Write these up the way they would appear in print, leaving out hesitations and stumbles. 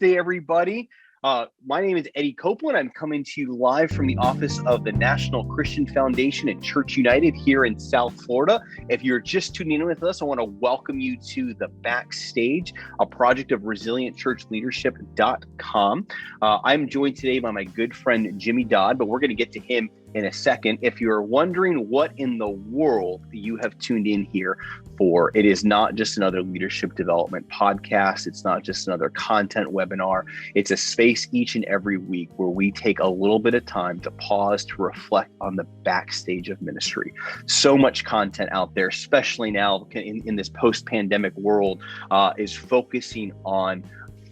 Wednesday, everybody. My name is Eddie Copeland. I'm coming to you live from the office of the National Christian Foundation at Church United here in South Florida. If you're just tuning in with us, I want to welcome you to the Backstage, a project of ResilientChurchLeadership.com. I'm joined today by my good friend, Jimmy Dodd, but we're going to get to him in a second. If you're wondering what in the world you have tuned in here for, it is not just another leadership development podcast. It's not just another content webinar. It's a space each and every week where we take a little bit of time to pause to reflect on the backstage of ministry. So much content out there, especially now in this post-pandemic world, is focusing on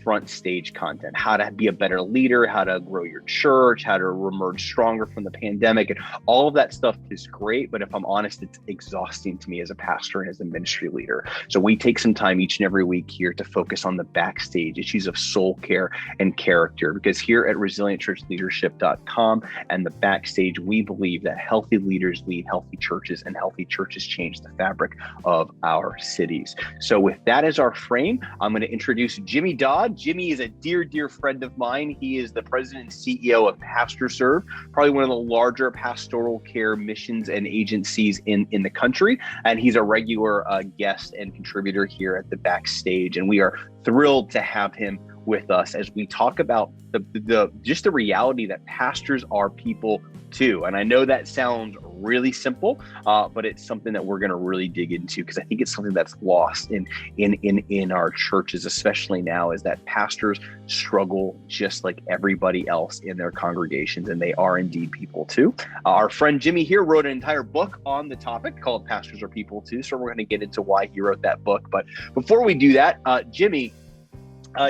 front stage content, how to be a better leader, how to grow your church, how to emerge stronger from the pandemic. And all of that stuff is great. But if I'm honest, it's exhausting to me as a pastor and as a ministry leader. So we take some time each and every week here to focus on the backstage issues of soul care and character, because here at ResilientChurchLeadership.com and the Backstage, we believe that healthy leaders lead healthy churches, and healthy churches change the fabric of our cities. So with that as our frame, I'm going to introduce Jimmy Dodd. Jimmy is a dear, dear friend of mine. He is the president and CEO of PastorServe, probably one of the larger pastoral care missions and agencies in the country. And he's a regular guest and contributor here at the Backstage. And we are thrilled to have him with us as we talk about the reality that pastors are people too. And I know that sounds really simple, but it's something that we're going to really dig into, because I think it's something that's lost in our churches, especially now, is that pastors struggle just like everybody else in their congregations, and they are indeed people too. Our friend Jimmy here wrote an entire book on the topic called Pastors Are People Too, so we're going to get into why he wrote that book. But before we do that, Jimmy,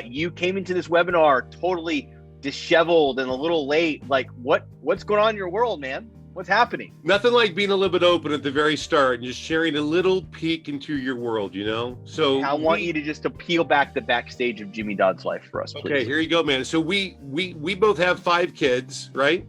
you came into this webinar totally disheveled and a little late. Like, what's going on in your world, man? What's happening? Nothing like being a little bit open at the very start and just sharing a little peek into your world, you know? So I want you to just to peel back the backstage of Jimmy Dodd's life for us, please. Okay, here you go, man. So we both have 5 kids, right?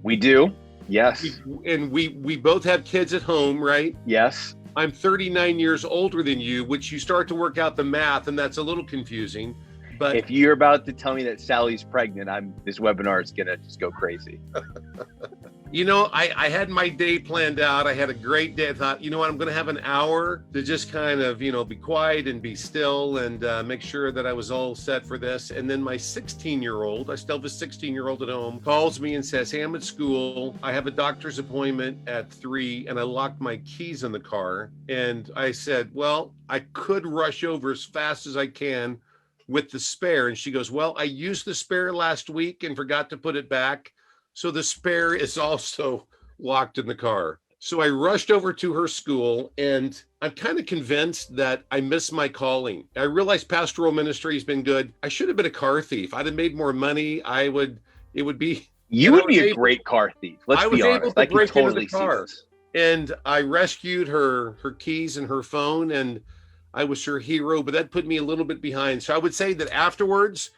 We do. Yes. We both have kids at home, right? Yes. I'm 39 years older than you, which you start to work out the math, and that's a little confusing. But if you're about to tell me that Sally's pregnant, this webinar is gonna just go crazy. You know, I had my day planned out. I had a great day. I thought, you know what, I'm going to have an hour to just kind of, be quiet and be still and make sure that I was all set for this. And then my 16-year-old, I still have a 16-year-old at home, calls me and says, hey, I'm at school. I have a doctor's appointment at 3, and I locked my keys in the car. And I said, well, I could rush over as fast as I can with the spare. And she goes, well, I used the spare last week and forgot to put it back. So the spare is also locked in the car. So I rushed over to her school, and I'm kind of convinced that I missed my calling. I realized pastoral ministry has been good. I should have been a car thief. I'd have made more money. You would be a great car thief. Let's be honest. I can totally see this. And I rescued her keys and her phone, and I was her hero, but that put me a little bit behind. So I would say that afterwards,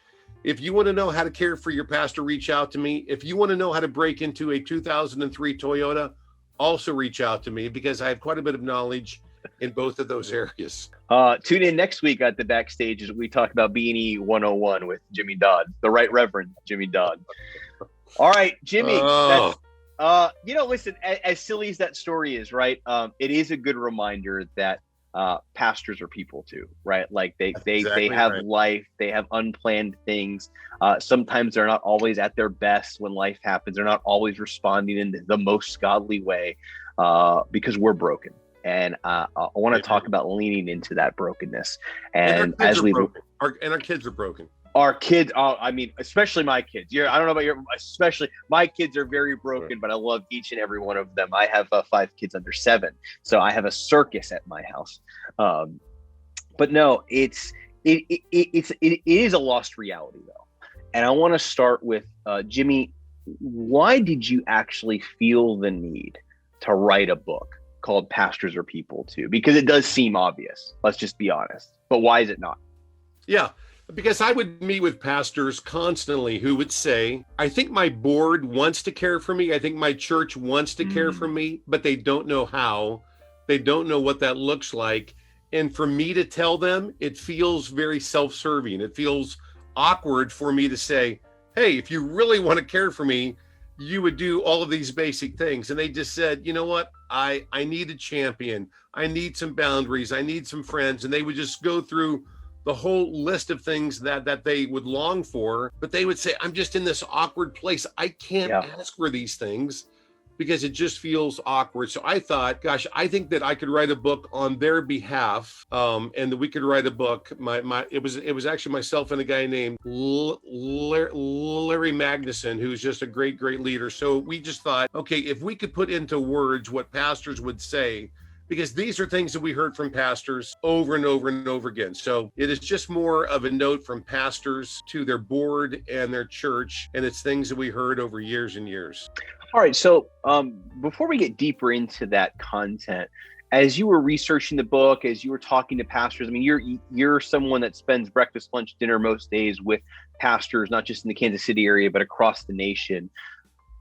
if you want to know how to care for your pastor, reach out to me. If you want to know how to break into a 2003 Toyota, also reach out to me, because I have quite a bit of knowledge in both of those areas. Tune in next week at the Backstage as we talk about B&E 101 with Jimmy Dodd, the Right Reverend Jimmy Dodd. All right, Jimmy. Listen, as silly as that story is, right? It is a good reminder that pastors are people too, right? Like they have right. Life, they have unplanned things. Sometimes they're not always at their best when life happens. They're not always responding in the most godly way because we're broken. And I want to talk about leaning into that brokenness. And our kids are broken. Our kids, especially my kids. I don't know about especially my kids are very broken, but I love each and every one of them. I have 5 kids under 7, so I have a circus at my house. But no, it is a lost reality though. And I want to start with Jimmy. Why did you actually feel the need to write a book called Pastors Are People Too? Because it does seem obvious. Let's just be honest. But why is it not? Yeah. Because I would meet with pastors constantly who would say, I think my board wants to care for me. I think my church wants to care for me, but they don't know how. They don't know what that looks like. And for me to tell them, it feels very self-serving. It feels awkward for me to say, hey, if you really want to care for me, you would do all of these basic things. And they just said, you know what? I need a champion. I need some boundaries. I need some friends. And they would just go through the whole list of things that they would long for. But they would say, I'm just in this awkward place. I can't ask for these things because it just feels awkward. So I thought, gosh, I think that I could write a book on their behalf, and that we could write a book. It was actually myself and a guy named Larry Magnuson, who's just a great leader. So we just thought, okay, if we could put into words what pastors would say, because these are things that we heard from pastors over and over and over again. So it is just more of a note from pastors to their board and their church, and it's things that we heard over years and years. All right. So before we get deeper into that content, as you were researching the book, as you were talking to pastors, I mean, you're someone that spends breakfast, lunch, dinner most days with pastors, not just in the Kansas City area, but across the nation.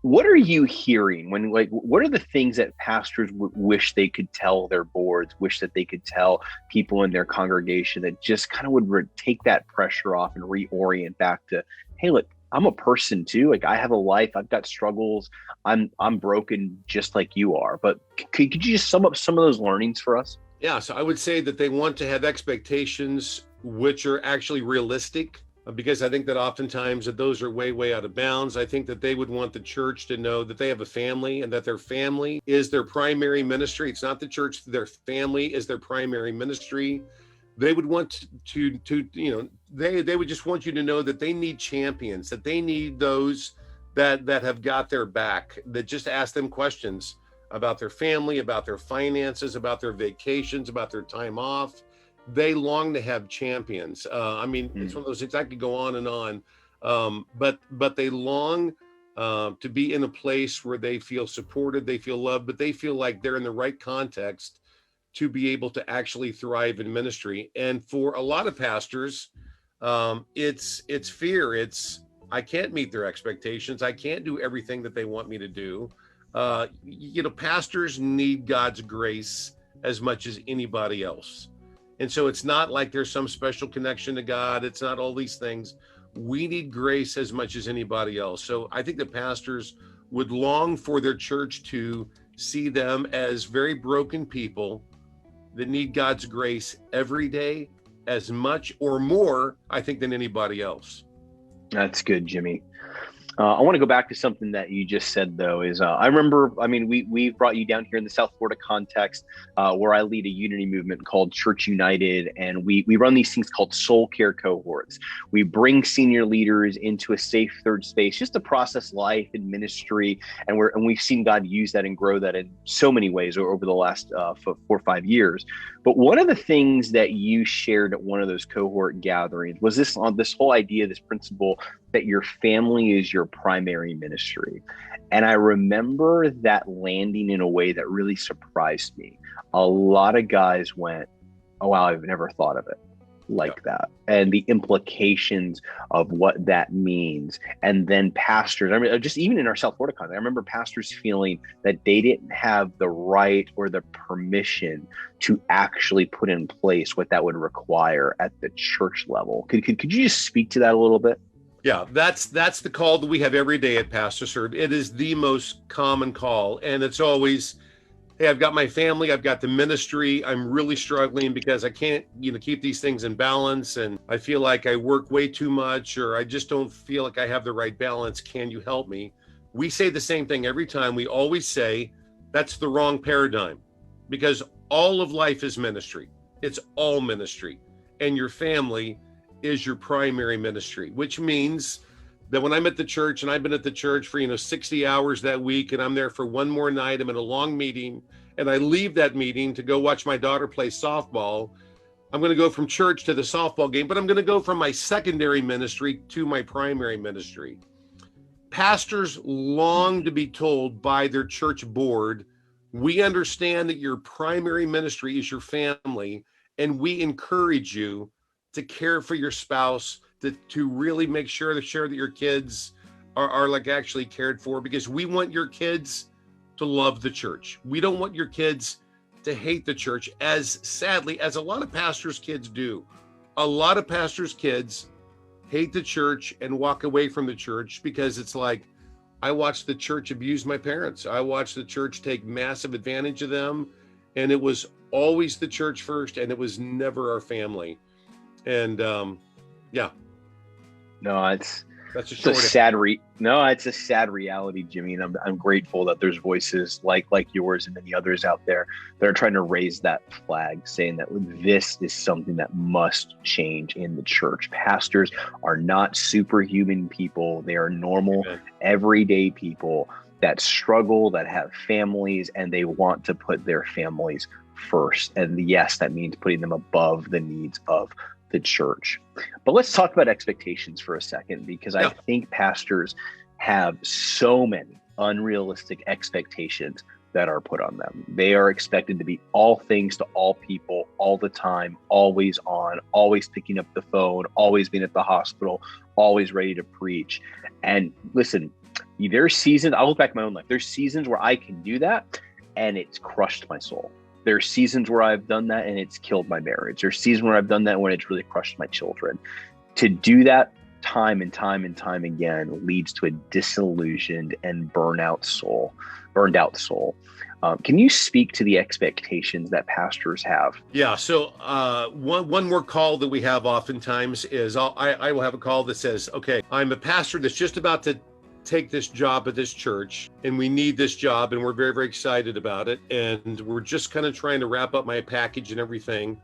What are you hearing what are the things that pastors wish they could tell their boards, wish that they could tell people in their congregation that just kind of would take that pressure off and reorient back to, hey, look, I'm a person too. Like, I have a life. I've got struggles. I'm broken just like you are. But could you just sum up some of those learnings for us? Yeah. So I would say that they want to have expectations which are actually realistic, because I think that oftentimes that those are way out of bounds. I think that they would want the church to know that they have a family and that their family is their primary ministry. It's not the church. Their family is their primary ministry. They would want to they would just want you to know that they need champions, that they need those that have got their back, that just ask them questions about their family, about their finances, about their vacations, about their time off. They long to have champions. It's one of those things, I could go on and on, but they long to be in a place where they feel supported, they feel loved, but they feel like they're in the right context to be able to actually thrive in ministry. And for a lot of pastors, it's fear. It's, I can't meet their expectations. I can't do everything that they want me to do. Pastors need God's grace as much as anybody else. And so it's not like there's some special connection to God. It's not all these things. We need grace as much as anybody else. So I think that pastors would long for their church to see them as very broken people that need God's grace every day, as much or more, I think, than anybody else. That's good, Jimmy. I want to go back to something that you just said, though, is I remember, we brought you down here in the South Florida context, where I lead a unity movement called Church United. And we run these things called soul care cohorts. We bring senior leaders into a safe third space just to process life and ministry. And we've seen God use that and grow that in so many ways over the last 4 or 5 years. But one of the things that you shared at one of those cohort gatherings was this whole idea, this principle that your family is your primary ministry. And I remember that landing in a way that really surprised me. A lot of guys went, oh, wow, I've never thought of it like that. And the implications of what that means. And then pastors, just even in our South Florida context, I remember pastors feeling that they didn't have the right or the permission to actually put in place what that would require at the church level. Could you just speak to that a little bit? Yeah, that's the call that we have every day at Pastor Serve. It is the most common call. And it's always, hey, I've got my family, I've got the ministry. I'm really struggling because I can't, keep these things in balance. And I feel like I work way too much, or I just don't feel like I have the right balance. Can you help me? We say the same thing every time. We always say that's the wrong paradigm, because all of life is ministry. It's all ministry. And your family is your primary ministry, which means that when I'm at the church, and I've been at the church for 60 hours that week, and I'm there for one more night, I'm in a long meeting, and I leave that meeting to go watch my daughter play softball. I'm going to go from church to the softball game, but I'm going to go from my secondary ministry to my primary ministry. Pastors long to be told by their church board, we understand that your primary ministry is your family, and we encourage you to care for your spouse, to really make sure that your kids are like actually cared for, because we want your kids to love the church. We don't want your kids to hate the church, as sadly as a lot of pastors' kids do. A lot of pastors' kids hate the church and walk away from the church, because it's like, I watched the church abuse my parents. I watched the church take massive advantage of them. And it was always the church first, and it was never our family. And yeah. No, it's That's a it's short a it's a sad reality, Jimmy. And I'm grateful that there's voices like yours and many others out there that are trying to raise that flag, saying that this is something that must change in the church. Pastors are not superhuman people. They are normal, everyday people that struggle, that have families, and they want to put their families first. And yes, that means putting them above the needs of the church. But let's talk about expectations for a second, because I think pastors have so many unrealistic expectations that are put on them. They are expected to be all things to all people all the time, always on, always picking up the phone, always being at the hospital, always ready to preach. And listen, there's seasons, I'll look back at my own life, there's seasons where I can do that and it's crushed my soul. There are seasons where I've done that and it's killed my marriage. There's seasons where I've done that when it's really crushed my children. To do that time and time and time again leads to a disillusioned and burned out soul. Can you speak to the expectations that pastors have? Yeah. So one more call that we have oftentimes is I will have a call that says, okay, I'm a pastor that's just about to take this job at this church, and we need this job, and we're very, very excited about it, and we're just kind of trying to wrap up my package and everything,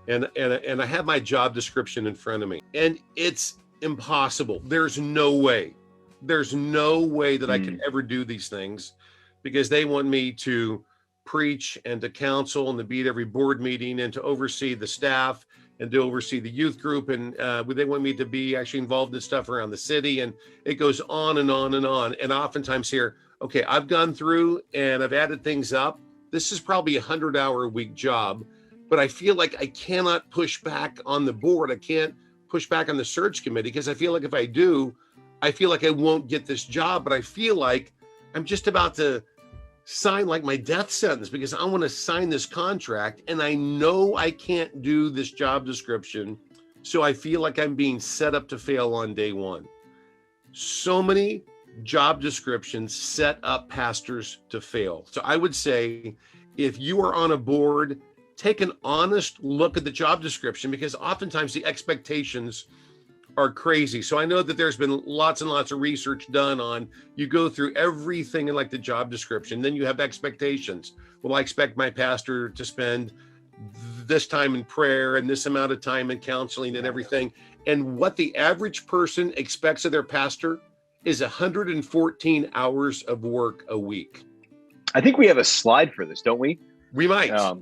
and I have my job description in front of me, and it's impossible. There's no way that I could ever do these things, because they want me to preach and to counsel and to be at every board meeting and to oversee the staff and to oversee the youth group. And they want me to be actually involved in stuff around the city. And it goes on and on and on. And oftentimes here, okay, I've gone through and I've added things up. This is probably a 100-hour-a-week job, but I feel like I cannot push back on the board. I can't push back on the search committee, because I feel like if I do, I feel like I won't get this job, but I feel like I'm just about to sign like my death sentence, because I want to sign this contract and I know I can't do this job description. So I feel like I'm being set up to fail on day one. So many job descriptions set up pastors to fail. So I would say, if you are on a board, take an honest look at the job description, because oftentimes the expectations are crazy. So I know that there's been lots and lots of research done on, you go through everything in like the job description, then you have expectations. Well, I expect my pastor to spend this time in prayer and this amount of time in counseling and everything. And what the average person expects of their pastor is 114 hours of work a week. I think we have a slide for this, don't we? We might. I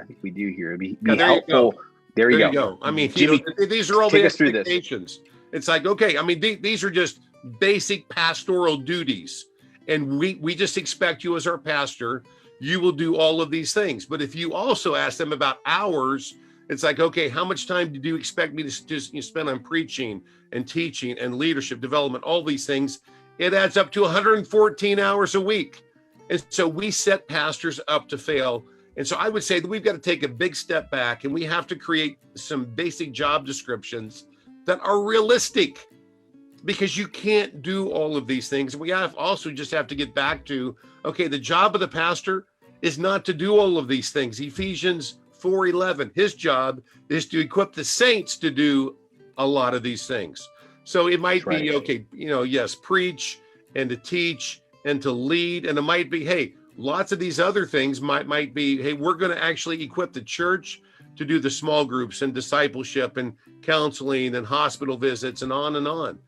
think we do here. It'd be helpful. There you go. I mean, Jimmy, these are all the expectations. It's like, okay, I mean, these are just basic pastoral duties. And we just expect you as our pastor, you will do all of these things. But if you also ask them about hours, it's like, okay, how much time do you expect me to just spend on preaching and teaching and leadership development, all these things? It adds up to 114 hours a week. And so we set pastors up to fail. And so I would say that we've got to take a big step back, and we have to create some basic job descriptions that are realistic, because you can't do all of these things. We also just have to get back to, okay, the job of the pastor is not to do all of these things. Ephesians 4:11, his job is to equip the saints to do a lot of these things. So it might be, okay, yes, preach and to teach and to lead. And it might be, hey, lots of these other things might be, hey, we're going to actually equip the church to do the small groups and discipleship and counseling and hospital visits and on and on.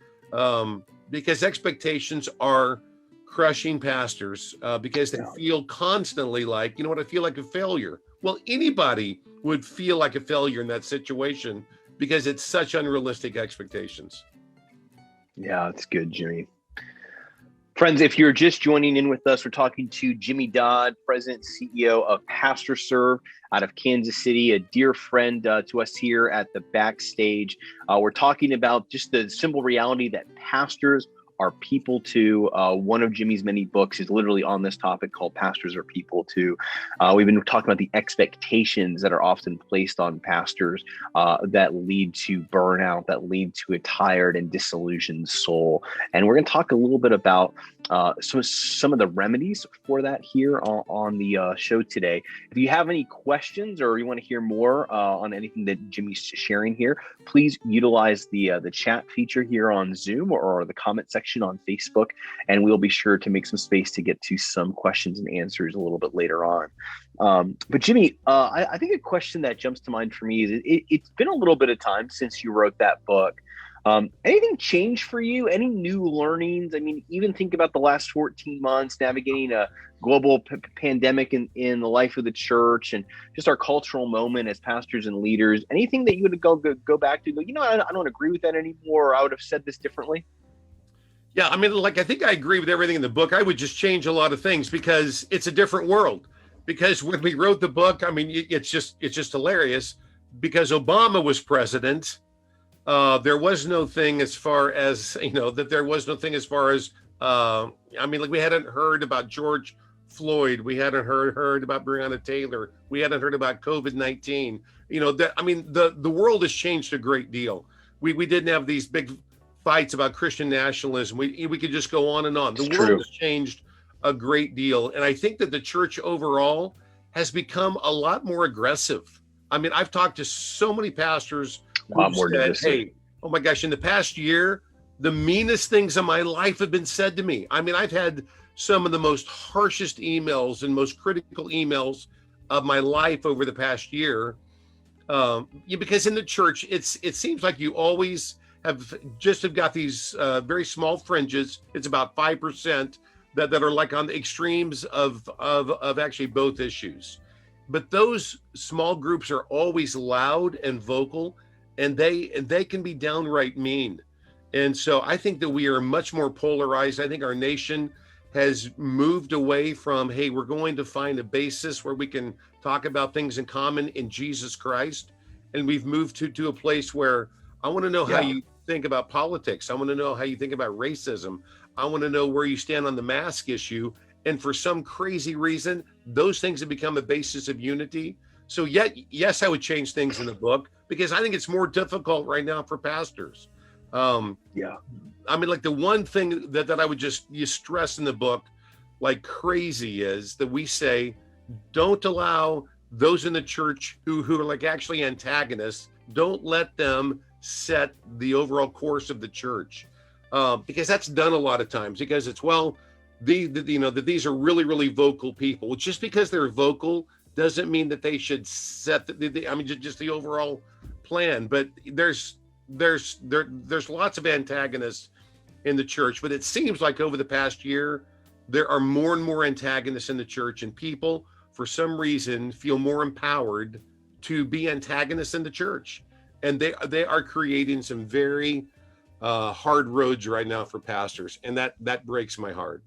Because expectations are crushing pastors because they feel constantly like, I feel like a failure. Well, anybody would feel like a failure in that situation, because it's such unrealistic expectations. Yeah, that's good, Jimmy. Friends, if you're just joining in with us, we're talking to Jimmy Dodd, President and CEO of Pastor Serve out of Kansas City, a dear friend to us here at the Backstage. We're talking about just the simple reality that pastors are people too. One of Jimmy's many books is literally on this topic called Pastors Are People Too. We've been talking about the expectations that are often placed on pastors that lead to burnout, that lead to a tired and disillusioned soul. And we're going to talk a little bit about some of the remedies for that here on the show today. If you have any questions or you want to hear more on anything that Jimmy's sharing here, please utilize the chat feature here on Zoom or the comment section on Facebook, and we'll be sure to make some space to get to some questions and answers a little bit later on. But Jimmy, I think a question that jumps to mind for me is it's been a little bit of time since you wrote that book. Anything changed for you? Any new learnings? I mean, even think about the last 14 months navigating a global pandemic in the life of the church and just our cultural moment as pastors and leaders. Anything that you would go back to, I don't agree with that anymore, or I would have said this differently? Yeah, I mean, I think I agree with everything in the book. I would just change a lot of things because it's a different world. Because when we wrote the book, I mean, it's just hilarious because Obama was president. There was no thing as far as, we hadn't heard about George Floyd. We hadn't heard about Breonna Taylor. We hadn't heard about COVID-19. The world has changed a great deal. We didn't have these big fights about Christian nationalism. We could just go on and on. The world has changed a great deal. And I think that the church overall has become a lot more aggressive. I mean, I've talked to so many pastors who said, hey, oh my gosh, in the past year, the meanest things in my life have been said to me. I mean, I've had some of the most harshest emails and most critical emails of my life over the past year. Because in the church, it seems like you always have got these very small fringes. It's about 5% that are like on the extremes of actually both issues. But those small groups are always loud and vocal, and they can be downright mean. And so I think that we are much more polarized. I think our nation has moved away from, hey, we're going to find a basis where we can talk about things in common in Jesus Christ. And we've moved to a place where I want to know how you think about politics. I want to know how you think about racism. I want to know where you stand on the mask issue. And for some crazy reason, those things have become a basis of unity. So yes, I would change things in the book because I think it's more difficult right now for pastors. I mean, like the one thing that I would you stress in the book like crazy is that we say, don't allow those in the church who are like actually antagonists, don't let them set the overall course of the church. Because that's done a lot of times because it's, that these are really, really vocal people. Just because they're vocal doesn't mean that they should set just the overall plan. But there's lots of antagonists in the church, but it seems like over the past year, there are more and more antagonists in the church, and people, for some reason, feel more empowered to be antagonists in the church. And they are creating some very hard roads right now for pastors, and that breaks my heart.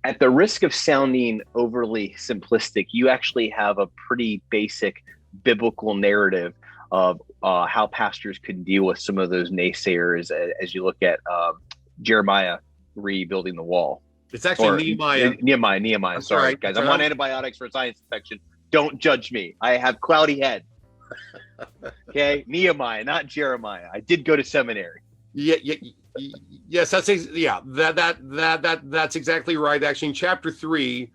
At the risk of sounding overly simplistic, you actually have a pretty basic biblical narrative of how pastors could deal with some of those naysayers as you look at Jeremiah rebuilding the wall. It's actually Nehemiah. Sorry, guys. I'm on antibiotics for science infection. Don't judge me. I have cloudy head. Okay, Nehemiah, not Jeremiah. I did go to seminary. Yes, that's exactly right. Actually, in chapter 3,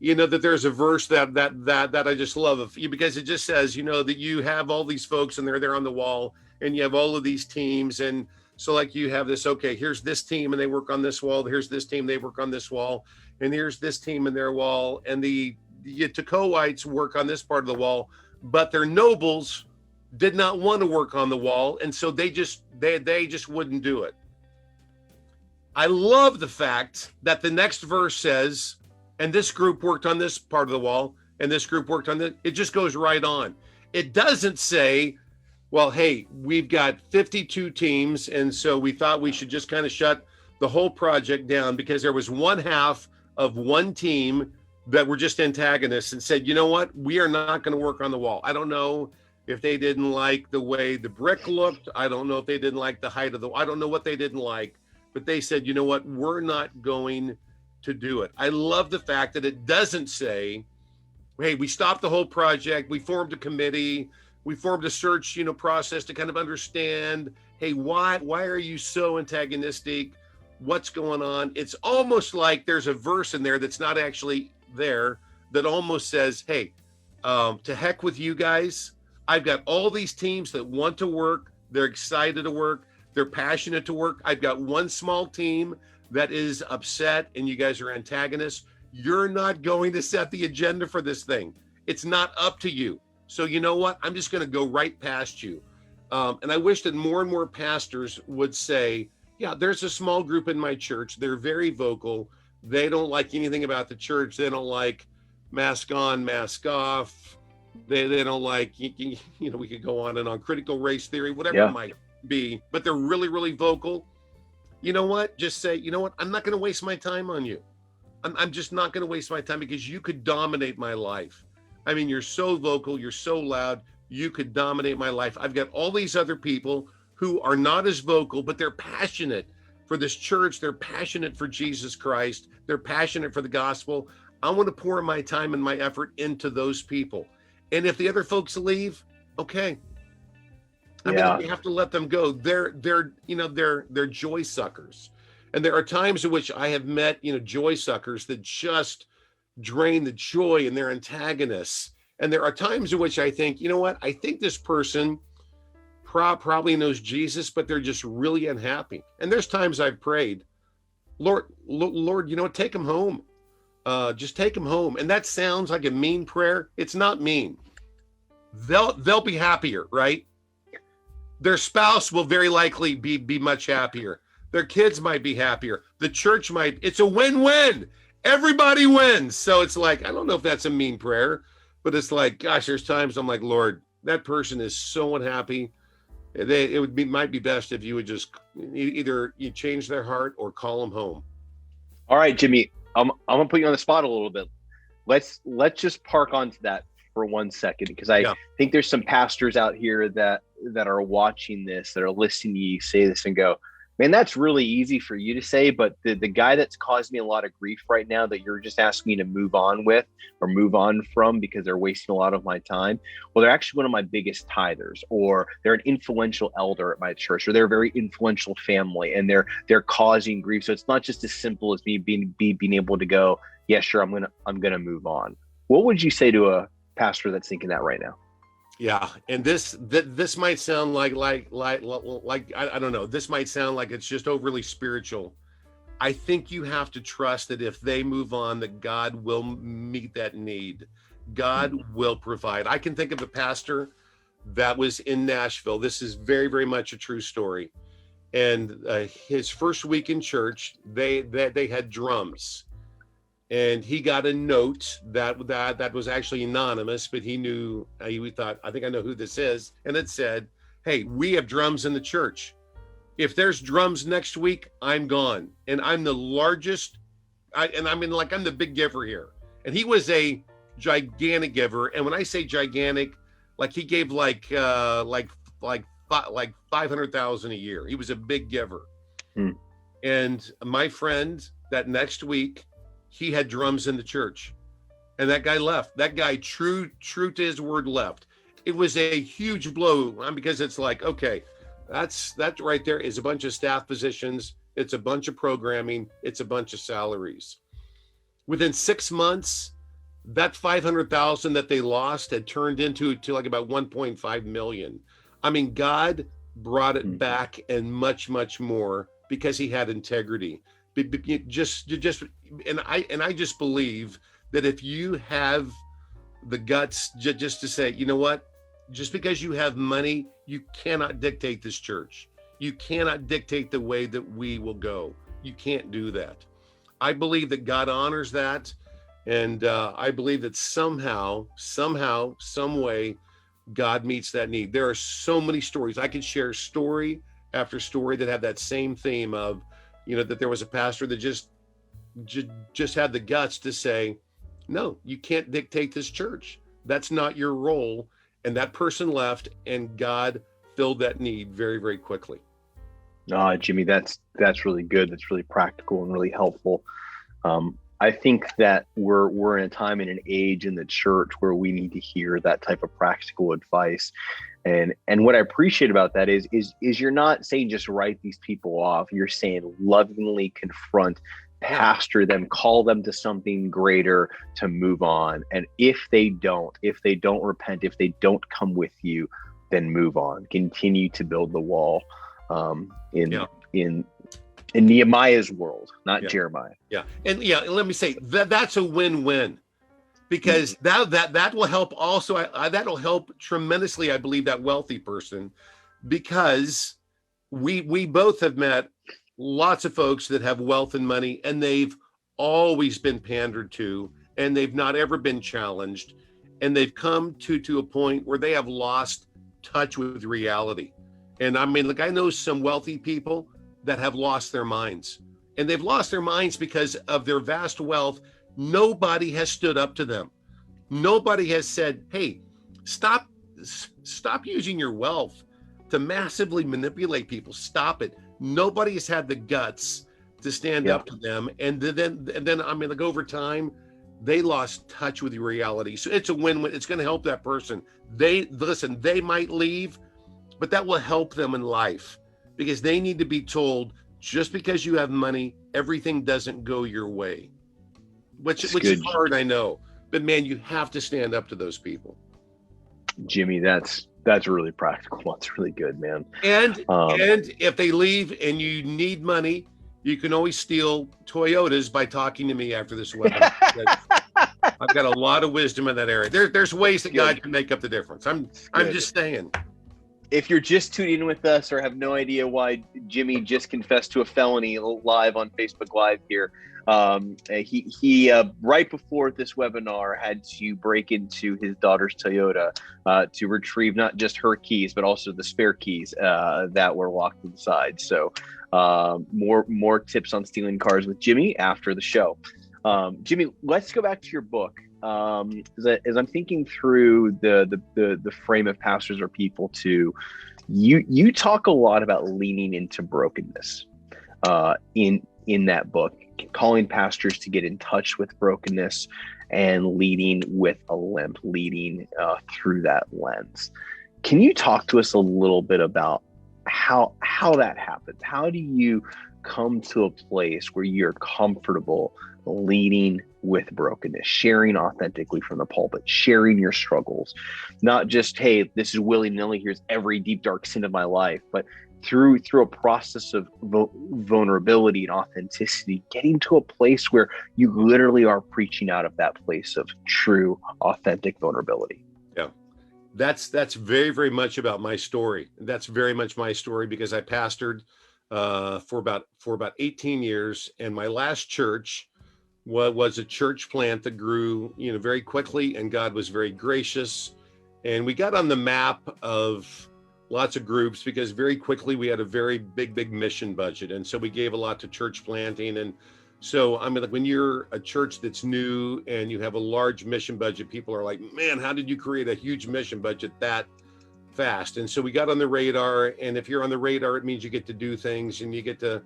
that there's a verse that I just love because it just says, that you have all these folks and they're on the wall, and you have all of these teams, and so like you have this. Okay, here's this team and they work on this wall. Here's this team, they work on this wall, and here's this team and their wall, and the Tekoites work on this part of the wall, but their nobles did not want to work on the wall, and so they just wouldn't do it. I love the fact that the next verse says, and this group worked on this part of the wall, and this group worked on it. It just goes right on. It doesn't say, well, hey, we've got 52 teams, and so we thought we should just kind of shut the whole project down because there was one half of one team that were just antagonists and said, you know what, we are not going to work on the wall. I don't know if they didn't like the way the brick looked. I don't know if they didn't like the height of I don't know what they didn't like, but they said, you know what, we're not going to do it. I love the fact that it doesn't say, hey, we stopped the whole project, we formed a committee, we formed a search, process to kind of understand, hey, why are you so antagonistic? What's going on? It's almost like there's a verse in there that's not actually there that almost says, hey, to heck with you guys. I've got all these teams that want to work. They're excited to work. They're passionate to work. I've got one small team that is upset and you guys are antagonists. You're not going to set the agenda for this thing. It's not up to you. So you know what? I'm just going to go right past you. And I wish that more and more pastors would say, yeah, there's a small group in my church. They're very vocal. They don't like anything about the church. They don't like mask on, mask off. They don't like, we could go on and on, critical race theory, whatever it might be, but they're really, really vocal. You know what? Just say, you know what? I'm not going to waste my time on you. I'm just not going to waste my time because you could dominate my life. I mean, you're so vocal, you're so loud, you could dominate my life. I've got all these other people who are not as vocal, but they're passionate for this church. They're passionate for Jesus Christ. They're passionate for the gospel. I want to pour my time and my effort into those people. And if the other folks leave, okay. I mean, you have to let them go. They're joy suckers. And there are times in which I have met, joy suckers that just drain the joy and they're antagonists. And there are times in which I think, you know what? I think this person probably knows Jesus, but they're just really unhappy. And there's times I've prayed, Lord, take them home. Just take them home. And that sounds like a mean prayer. It's not mean. They'll be happier, right? Their spouse will very likely be much happier. Their kids might be happier. The church might. It's a win-win. Everybody wins. So it's like, I don't know if that's a mean prayer, but it's like, gosh, there's times I'm like, Lord, that person is so unhappy. Might be best if you would just either you change their heart or call them home. All right, Jimmy, I'm gonna put you on the spot a little bit. Let's just park onto that for 1 second, because I think there's some pastors out here that are watching this, that are listening to you say this and go, man, that's really easy for you to say, but the guy that's caused me a lot of grief right now that you're just asking me to move on with or move on from because they're wasting a lot of my time, well, they're actually one of my biggest tithers, or they're an influential elder at my church, or they're a very influential family, and they're causing grief. So it's not just as simple as me being able to go, yeah, sure, I'm gonna move on. What would you say to a pastor that's thinking that right now? Yeah, and this might sound like I don't know. This might sound like it's just overly spiritual. I think you have to trust that if they move on, that God will meet that need. God will provide. I can think of a pastor that was in Nashville. This is very, very much a true story. And his first week in church, they had drums. And he got a note that was actually anonymous, but he thought, I think I know who this is. And it said, hey, we have drums in the church. If there's drums next week, I'm gone. And I'm the largest, I'm the big giver here. And he was a gigantic giver. And when I say gigantic, like he gave like 500,000 a year. He was a big giver. And my friend, that next week, he had drums in the church, and that guy left. That guy, true to his word, left. It was a huge blow, because it's like, okay, that right there is a bunch of staff positions. It's a bunch of programming. It's a bunch of salaries. Within 6 months, that 500,000 that they lost had turned into like about 1.5 million. I mean, God brought it back and much, much more because he had integrity. I just believe that if you have the guts just to say, you know what, just because you have money, you cannot dictate this church. You cannot dictate the way that we will go. You can't do that. I believe that God honors that. And I believe that somehow, some way, God meets that need. There are so many stories. I could share story after story that have that same theme of, that there was a pastor that just had the guts to say, no, you can't dictate this church. That's not your role. And that person left, and God filled that need very, very quickly. Jimmy, that's really good. That's really practical and really helpful. I think that we're in a time and an age in the church where we need to hear that type of practical advice. And what I appreciate about that is you're not saying just write these people off. You're saying lovingly confront, pastor them, call them to something greater to move on. And if they don't repent, if they don't come with you, then move on. Continue to build the wall. In Nehemiah's world, not Jeremiah. Yeah. And let me say that's a win-win, because that will help also. That'll help tremendously, I believe, that wealthy person, because we both have met lots of folks that have wealth and money, and they've always been pandered to, and they've not ever been challenged, and they've come to a point where they have lost touch with reality. And I mean, I know some wealthy people that have lost their minds, and they've lost their minds because of their vast wealth. Nobody has stood up to them. Nobody has said, hey, stop using your wealth to massively manipulate people. Stop it. Nobody has had the guts to stand up to them. And then I mean, over time, they lost touch with reality. So it's a win-win. It's going to help that person. They might leave, but that will help them in life, because they need to be told, just because you have money, everything doesn't go your way, which is hard, I know, but man, you have to stand up to those people. Jimmy, that's really practical. That's really good, man. And if they leave and you need money, you can always steal Toyotas by talking to me after this webinar. I've got a lot of wisdom in that area. There's ways that God can make up the difference. I'm just saying. If you're just tuning in with us or have no idea why Jimmy just confessed to a felony live on Facebook Live here, he right before this webinar had to break into his daughter's Toyota to retrieve not just her keys, but also the spare keys that were locked inside. So more tips on stealing cars with Jimmy after the show. Jimmy, let's go back to your book. As I'm thinking through the frame of pastors or people too, you talk a lot about leaning into brokenness in that book, calling pastors to get in touch with brokenness and leading with a limp, leading through that lens. Can you talk to us a little bit about how that happens? How do you come to a place where you're comfortable leading with brokenness, sharing authentically from the pulpit, sharing your struggles, not just, hey, this is willy-nilly, here's every deep, dark sin of my life, but through a process of vulnerability and authenticity, getting to a place where you literally are preaching out of that place of true, authentic vulnerability? Yeah, that's very, very much about my story. That's very much my story, because I pastored for about 18 years, and my last church was a church plant that grew, very quickly, and God was very gracious, and we got on the map of lots of groups because very quickly we had a very big mission budget, and so we gave a lot to church planting. And so I mean, like, when you're a church that's new and you have a large mission budget, people are like, man, how did you create a huge mission budget that fast? And so we got on the radar, and if you're on the radar, it means you get to do things and you get to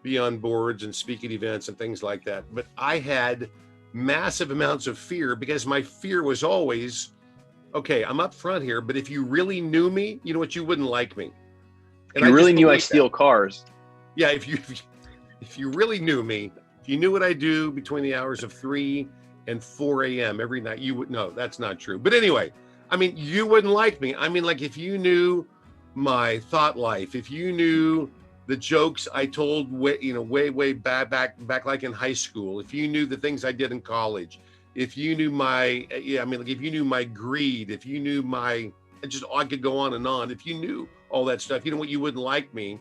be on boards and speak at events and things like that. But I had massive amounts of fear, because my fear was always, okay, I'm up front here, but if you really knew me, you know what, you wouldn't like me. And you really knew I steal cars. Yeah, if you really knew me, if you knew what I do between the hours of 3 and 4 a.m. every night, you would know that's not true. But anyway, I mean, you wouldn't like me. I mean, like, if you knew my thought life, if you knew the jokes I told way back like in high school, if you knew the things I did in college, if you knew if you knew my greed, if you knew I could go on and on. If you knew all that stuff, you know what, you wouldn't like me.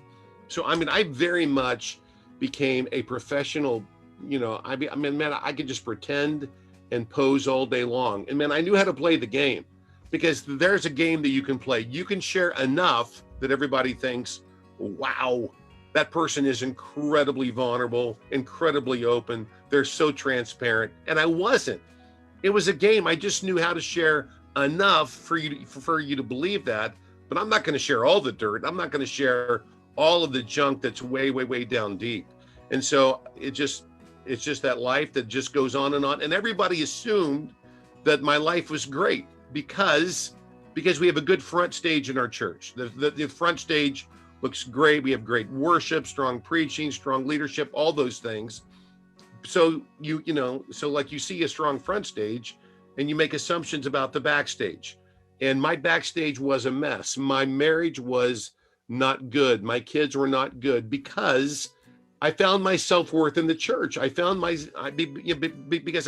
So, I mean, I very much became a professional, I could just pretend and pose all day long. And man, I knew how to play the game, because there's a game that you can play. You can share enough that everybody thinks, wow, that person is incredibly vulnerable, incredibly open. They're so transparent. And I wasn't. It was a game. I just knew how to share enough for you to believe that. But I'm not going to share all the dirt. I'm not going to share all of the junk that's way, way, way down deep. And so it's just that life that just goes on. And everybody assumed that my life was great because we have a good front stage in our church. The front stage looks great. We have great worship, strong preaching, strong leadership, all those things. So so like you see a strong front stage and you make assumptions about the backstage. And my backstage was a mess. My marriage was not good. My kids were not good because I found my self-worth in the church. Because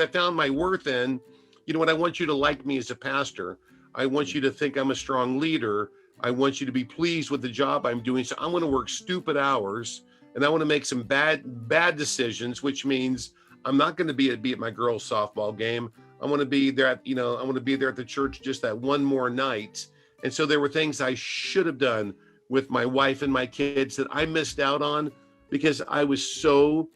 I found my worth in, when I want you to like me as a pastor, I want you to think I'm a strong leader. I want you to be pleased with the job I'm doing. So I want to work stupid hours and I want to make some bad decisions, which means I'm not going to be at my girls' softball game. I want to be there at the church just that one more night. And so there were things I should have done with my wife and my kids that I missed out on because I was so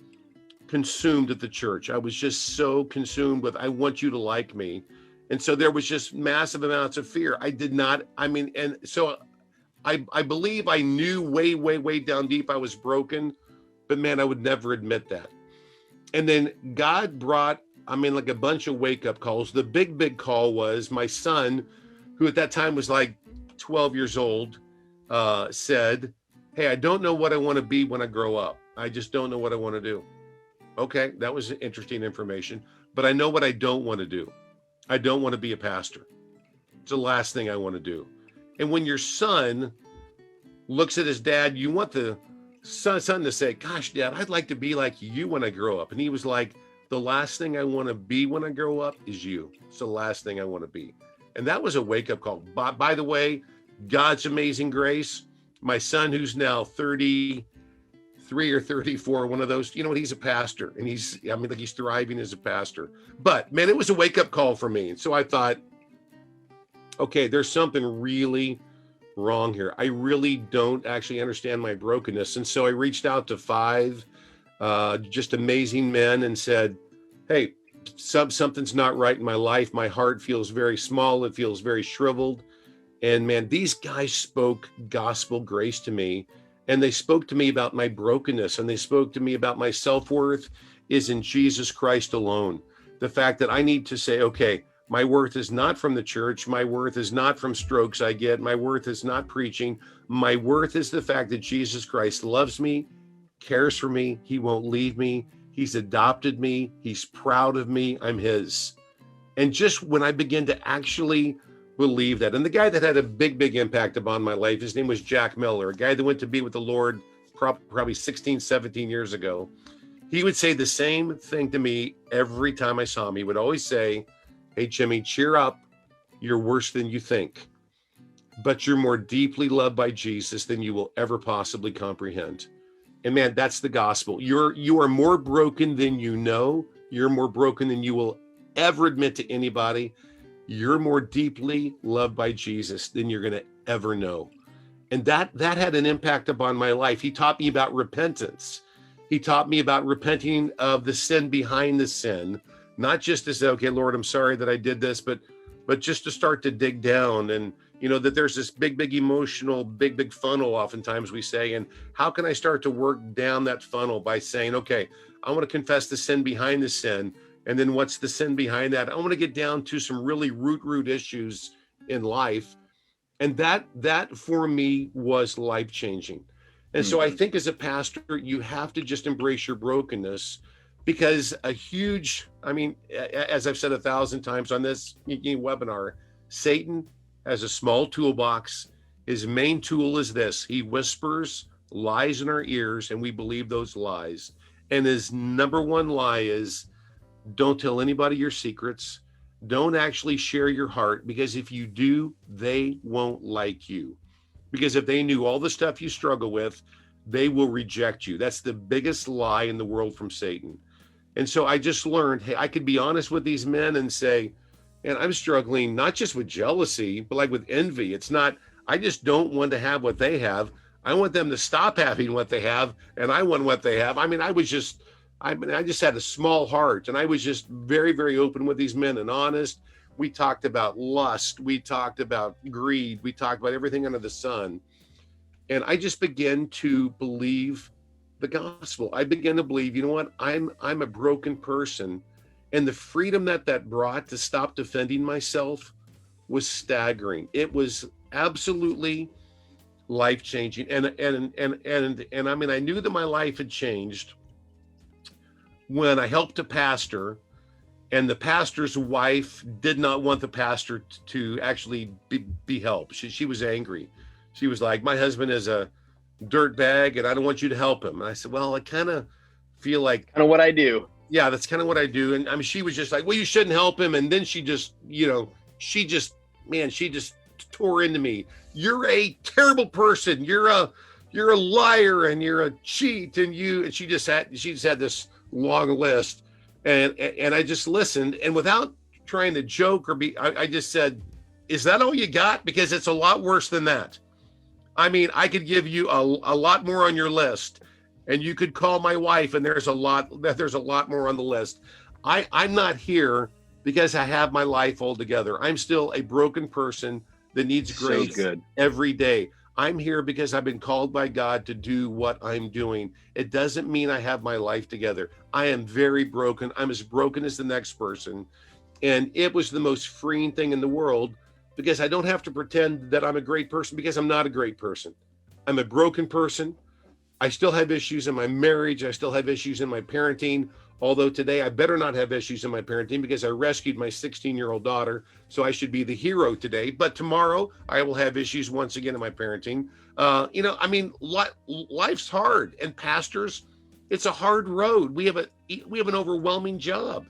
consumed at the church. I was just so consumed with, I want you to like me. And so there was just massive amounts of fear. And so I believe I knew way, way, way down deep I was broken, but man, I would never admit that. And then God brought, like a bunch of wake-up calls. The big call was my son, who at that time was like 12 years old, said, hey, I don't know what I want to be when I grow up. I just don't know what I want to do. Okay, that was interesting information, but I know what I don't want to do. I don't want to be a pastor. It's the last thing I want to do. And when your son looks at his dad, you want the son to say, gosh, Dad, I'd like to be like you when I grow up. And he was like, the last thing I want to be when I grow up is you. It's the last thing I want to be. And that was a wake-up call. By the way, God's amazing grace, my son, who's now 33 or 34, one of those, he's a pastor and he's thriving as a pastor. But man, it was a wake-up call for me. And so I thought, okay, there's something really wrong here. I really don't actually understand my brokenness. And so I reached out to 5 just amazing men and said, hey, something's not right in my life. My heart feels very small. It feels very shriveled. And man, these guys spoke gospel grace to me. And they spoke to me about my brokenness. And they spoke to me about my self-worth is in Jesus Christ alone. The fact that I need to say, okay, my worth is not from the church. My worth is not from strokes I get. My worth is not preaching. My worth is the fact that Jesus Christ loves me, cares for me. He won't leave me. He's adopted me. He's proud of me. I'm his. And just when I begin to actually believe that, and the guy that had a big impact upon my life, his name was Jack Miller, a guy that went to be with the Lord probably 16, 17 years ago. He would say the same thing to me every time I saw him. He would always say, hey, Jimmy, cheer up. You're worse than you think, but you're more deeply loved by Jesus than you will ever possibly comprehend. And man, that's the gospel. You are more broken than you know. You're more broken than you will ever admit to anybody. You're more deeply loved by Jesus than you're going to ever know. And that had an impact upon my life. He taught me about repentance. He taught me about repenting of the sin behind the sin, not just to say, okay, Lord, I'm sorry that I did this, but just to start to dig down and, that there's this big emotional, big funnel oftentimes we say, and how can I start to work down that funnel by saying, okay, I want to confess the sin behind the sin. And then what's the sin behind that? I want to get down to some really root issues in life. And that for me was life-changing. And so I think as a pastor, you have to just embrace your brokenness, because as I've said 1,000 times on this webinar, Satan has a small toolbox. His main tool is this. He whispers lies in our ears and we believe those lies. And his number one lie is, don't tell anybody your secrets. Don't actually share your heart, because if you do, they won't like you. Because if they knew all the stuff you struggle with, they will reject you. That's the biggest lie in the world from Satan. And so I just learned, hey, I could be honest with these men and say, and I'm struggling not just with jealousy, but like with envy. It's not, I just don't want to have what they have. I want them to stop having what they have, and I want what they have. I just had a small heart, and I was just very, very open with these men and honest. We talked about lust. We talked about greed. We talked about everything under the sun. And I just began to believe the gospel. I began to believe, you know what, I'm a broken person. And the freedom that brought to stop defending myself was staggering. It was absolutely life-changing. And I mean, I knew that my life had changed when I helped a pastor, and the pastor's wife did not want the pastor to actually be helped. She was angry. She was like, my husband is a dirt bag and I don't want you to help him. And I said, well, I kind of feel like Kind of what I do. yeah, that's kind of what I do. And I mean, she was just like, well, you shouldn't help him. And then she just, she just tore into me. You're a terrible person. You're a liar and you're a cheat. And she just had this long list. And I just listened, and without trying to joke or I just said, is that all you got? Because it's a lot worse than that. I mean, I could give you a lot more on your list, and you could call my wife, and there's a lot more on the list. I'm not here because I have my life all together. I'm still a broken person that needs grace every day. I'm here because I've been called by God to do what I'm doing. It doesn't mean I have my life together. I am very broken. I'm as broken as the next person. And it was the most freeing thing in the world, because I don't have to pretend that I'm a great person, because I'm not a great person. I'm a broken person. I still have issues in my marriage. I still have issues in my parenting. Although today I better not have issues in my parenting, because I rescued my 16-year-old daughter. So I should be the hero today. But tomorrow I will have issues once again in my parenting. I mean, life's hard, and pastors, it's a hard road. We have an overwhelming job.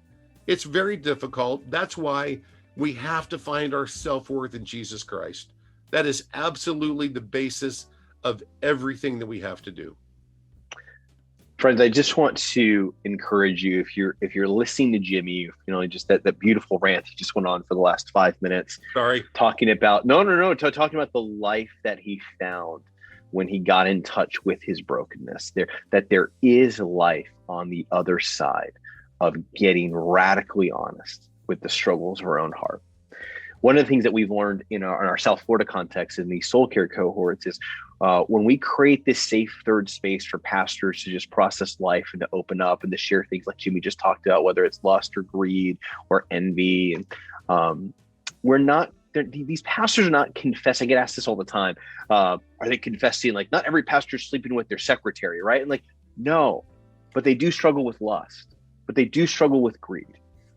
It's very difficult. That's why we have to find our self-worth in Jesus Christ. That is absolutely the basis of everything that we have to do. Friends, I just want to encourage you, if you're listening to Jimmy, just that beautiful rant he just went on for the last 5 minutes. Sorry. Talking about talking about the life that he found when he got in touch with his brokenness. That there is life on the other side of getting radically honest with the struggles of our own heart. One of the things that we've learned in our South Florida context in the soul care cohorts is when we create this safe third space for pastors to just process life and to open up and to share things like Jimmy just talked about, whether it's lust or greed or envy. And these pastors are not confessing. I get asked this all the time. Are they confessing? Like, not every pastor is sleeping with their secretary, right? And like, no, but they do struggle with lust, but they do struggle with greed.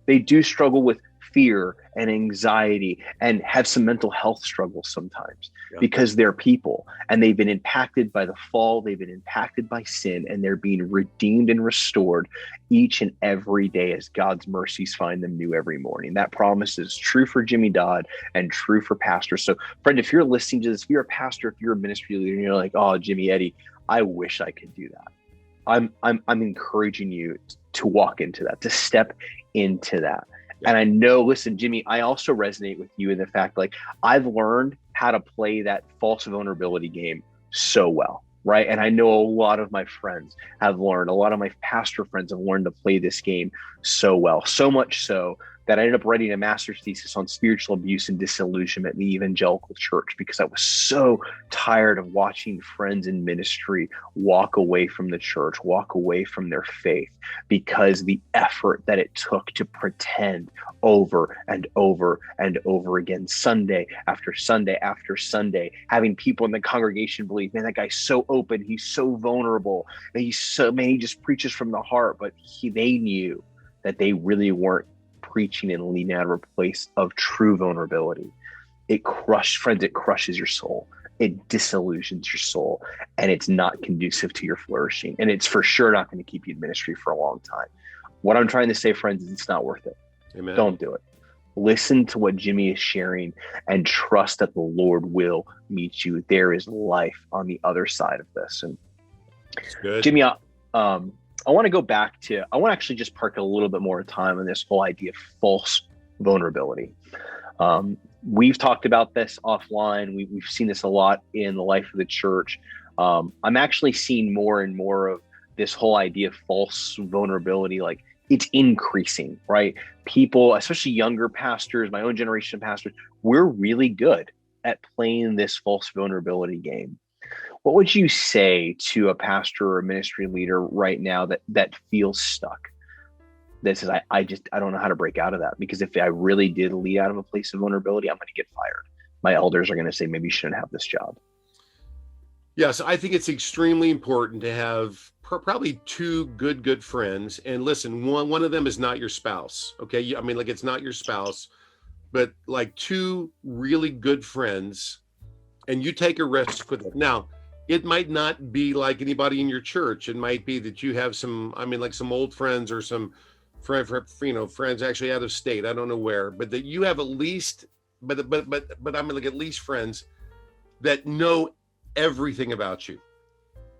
They do struggle with fear and anxiety and have some mental health struggles sometimes because they're people, and they've been impacted by the fall. They've been impacted by sin, and they're being redeemed and restored each and every day as God's mercies find them new every morning. That promise is true for Jimmy Dodd and true for pastors. So friend, if you're listening to this, if you're a pastor, if you're a ministry leader, and you're like, oh, Jimmy, Eddie, I wish I could do that. I'm encouraging you to walk into that, to step into that. And I know, listen, Jimmy, I also resonate with you in the fact, like, I've learned how to play that false vulnerability game so well, right? And I know a lot of my friends have learned, a lot of my pastor friends have learned to play this game so well, so much so that I ended up writing a master's thesis on spiritual abuse and disillusionment in the evangelical church, because I was so tired of watching friends in ministry walk away from the church, walk away from their faith, because the effort that it took to pretend over and over and over again, Sunday after Sunday after Sunday, having people in the congregation believe, man, that guy's so open, he's so vulnerable, he just preaches from the heart, but they knew that they really weren't preaching and leaning out of a place of true vulnerability. It crushes your soul. It disillusions your soul, and it's not conducive to your flourishing. And it's for sure not going to keep you in ministry for a long time. What I'm trying to say, friends, is it's not worth it. Amen. Don't do it. Listen to what Jimmy is sharing and trust that the Lord will meet you. There is life on the other side of this. And that's good. Jimmy, I want to go back to, I want to actually just park a little bit more time on this whole idea of false vulnerability. We've talked about this offline. We've seen this a lot in the life of the church. I'm actually seeing more and more of this whole idea of false vulnerability. Like, it's increasing, right? People, especially younger pastors, my own generation of pastors, we're really good at playing this false vulnerability game. What would you say to a pastor or a ministry leader right now that feels stuck? That says, I don't know how to break out of that, because if I really did lead out of a place of vulnerability, I'm going to get fired. My elders are going to say, maybe you shouldn't have this job. Yes, I think it's extremely important to have probably two good friends. And listen, one of them is not your spouse. Okay. I mean, like, it's not your spouse, but like two really good friends, and you take a risk with it. Now, it might not be like anybody in your church. It might be that you have some, I mean, like some old friends or some friends actually out of state. I don't know where, but that you have at least, but I mean, like, at least friends that know everything about you.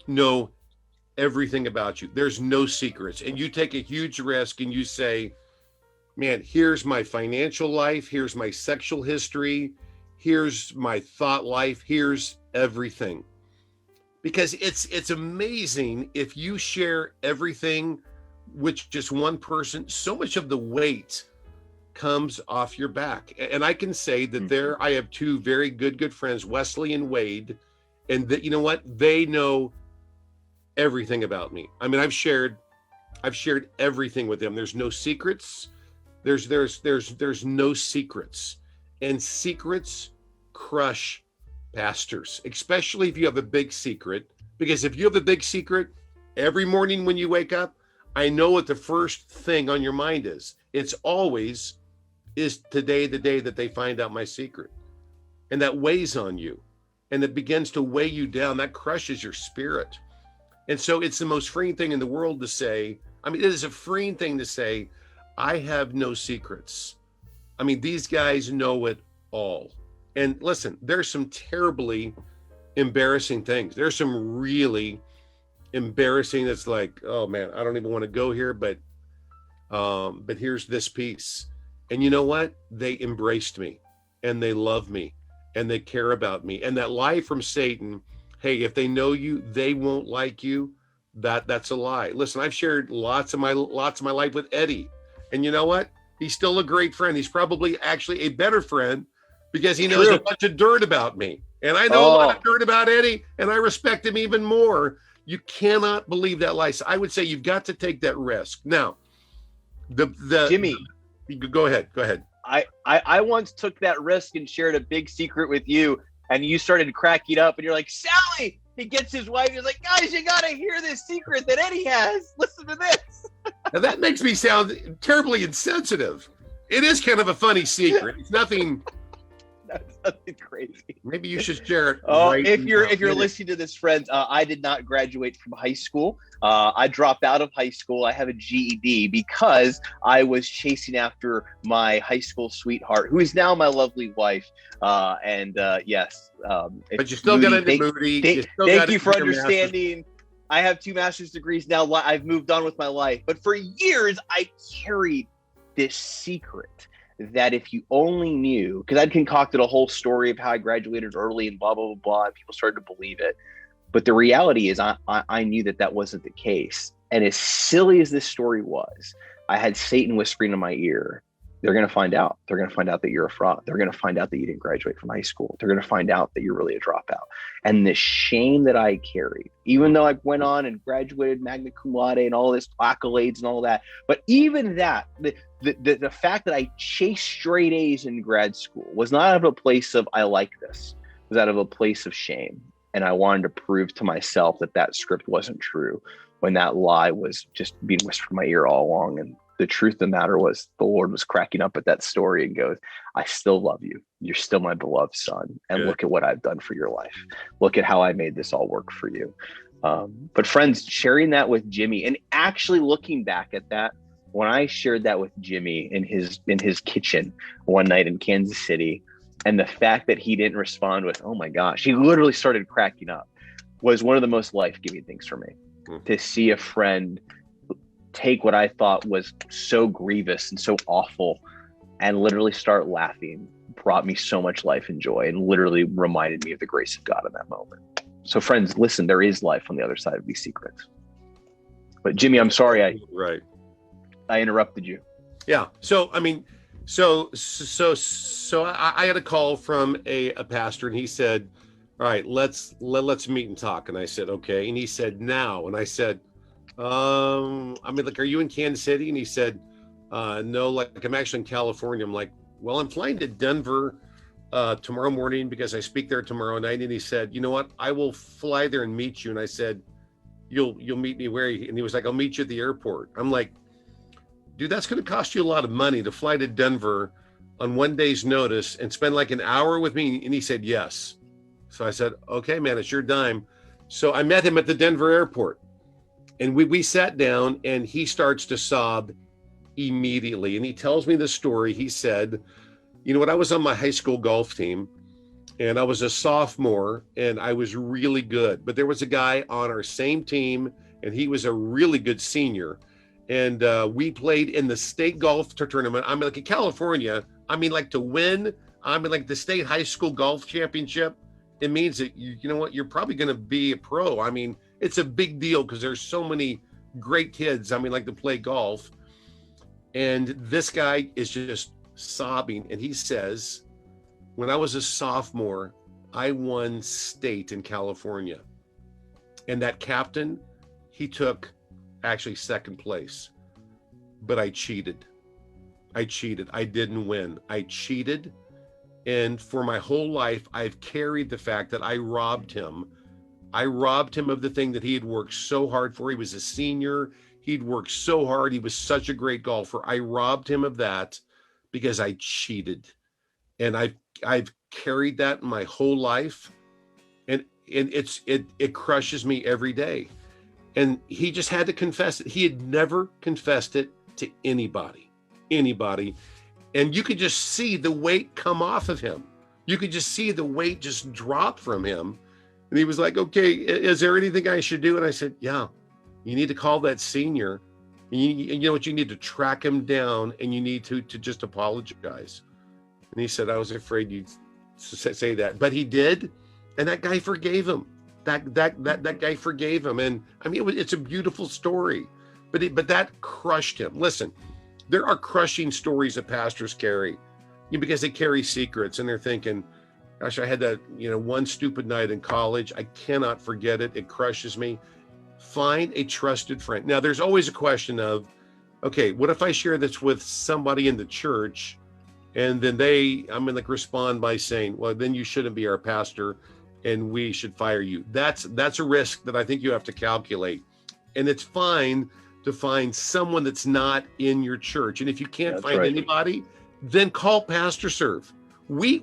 Know everything about you. There's no secrets. And you take a huge risk and you say, man, here's my financial life. Here's my sexual history. Here's my thought life. Here's everything. Because it's amazing if you share everything with just one person, so much of the weight comes off your back. And I can say that I have two very good friends, Wesley and Wade, and that, you know what? They know everything about me. I mean, I've shared everything with them. There's no secrets. There's no secrets. And secrets crush pastors, especially if you have a big secret. Because if you have a big secret, every morning when you wake up, I know what the first thing on your mind is. It's always, is today the day that they find out my secret? And that weighs on you. And it begins to weigh you down. That crushes your spirit. And so it's the most freeing thing in the world to say, I mean, it is a freeing thing to say, I have no secrets. I mean, these guys know it all. And listen, there's some terribly embarrassing things. There's some really embarrassing that's like, oh man, I don't even want to go here, but here's this piece. And you know what? They embraced me, and they love me, and they care about me. And that lie from Satan, hey, if they know you, they won't like you. That's a lie. Listen, I've shared lots of my life with Eddie, and you know what? He's still a great friend. He's probably actually a better friend because he knows a bunch of dirt about me, and I know a lot of dirt about Eddie, and I respect him even more. You cannot believe that lie. So I would say you've got to take that risk. Now, Jimmy, go ahead. I once took that risk and shared a big secret with you, and you started cracking up, and you're like, Sally, he gets his wife. He's like, guys, you got to hear this secret that Eddie has. Listen to this. Now that makes me sound terribly insensitive. It is kind of a funny secret. It's nothing. That's nothing crazy. Maybe you should share it. If you're listening to this, friends, I did not graduate from high school. I dropped out of high school. I have a GED because I was chasing after my high school sweetheart, who is now my lovely wife. Yes. But you still got into Moody. Thank you for understanding. I have 2 master's degrees now. I've moved on with my life. But for years, I carried this secret that if you only knew, because I'd concocted a whole story of how I graduated early and blah, blah, blah, blah, and people started to believe it. But the reality is I knew that wasn't the case. And as silly as this story was, I had Satan whispering in my ear, they're going to find out. They're going to find out that you're a fraud. They're going to find out that you didn't graduate from high school. They're going to find out that you're really a dropout. And the shame that I carried, even though I went on and graduated magna cum laude and all this accolades and all that, but even that, the fact that I chased straight A's in grad school was not out of a place of, I like this. It was out of a place of shame. And I wanted to prove to myself that script wasn't true when that lie was just being whispered in my ear all along. And the truth of the matter was the Lord was cracking up at that story and goes, I still love you. You're still my beloved son. And look at what I've done for your life. Look at how I made this all work for you. But friends, sharing that with Jimmy and actually looking back at that, when I shared that with Jimmy in his kitchen one night in Kansas City, and the fact that he didn't respond with, oh my gosh, he literally started cracking up, was one of the most life-giving things for me. To see a friend take what I thought was so grievous and so awful and literally start laughing brought me so much life and joy, and literally reminded me of the grace of God in that moment. So friends, listen, there is life on the other side of these secrets. But Jimmy, I'm sorry I interrupted you. Yeah. So, I mean, so I had a call from a pastor, and he said, all right, let's meet and talk. And I said, okay. And he said, now. And I said, I mean, like, are you in Kansas City? And he said, no, like I'm actually in California. I'm like, well, I'm flying to Denver tomorrow morning because I speak there tomorrow night. And he said, you know what? I will fly there and meet you. And I said, you'll meet me where? And he was like, I'll meet you at the airport. I'm like, dude, that's going to cost you a lot of money to fly to Denver on one day's notice and spend like an hour with me. And he said, yes. So I said, okay, man, it's your dime. So I met him at the Denver airport, and we sat down, and he starts to sob immediately. And he tells me the story. He said, you know what? I was on my high school golf team, and I was a sophomore, and I was really good. But there was a guy on our same team, and he was a really good senior. And we played in the state golf tournament. I mean, like in California, I mean, like to win, I mean, like the state high school golf championship, it means that, you know what, you're probably going to be a pro. I mean, it's a big deal because there's so many great kids, I mean, like to play golf. And this guy is just sobbing. And he says, when I was a sophomore, I won state in California. And that captain, he took actually second place. But I cheated. I didn't win. I cheated. And for my whole life, I've carried the fact that I robbed him. I robbed him of the thing that he had worked so hard for. He was a senior. He'd worked so hard. He was such a great golfer. I robbed him of that because I cheated. And I've carried that my whole life. And it crushes me every day. And he just had to confess it. He had never confessed it to anybody. And you could just see the weight come off of him. You could just see the weight just drop from him. And he was like, okay, is there anything I should do? And I said, yeah, you need to call that senior. And you know what? You need to track him down, and you need to just apologize. And he said, I was afraid you'd say that. But he did. And that guy forgave him. That guy forgave him. And I mean, it's a beautiful story. But that crushed him. Listen, there are crushing stories that pastors carry, because they carry secrets, and they're thinking, gosh, I had that, one stupid night in college. I cannot forget it. It crushes me. Find a trusted friend. Now, there's always a question of, okay, what if I share this with somebody in the church, and then respond by saying, well, then you shouldn't be our pastor, and we should fire you. That's a risk that I think you have to calculate. And it's fine to find someone that's not in your church. And if you can't find anybody, then call Pastor Serve. We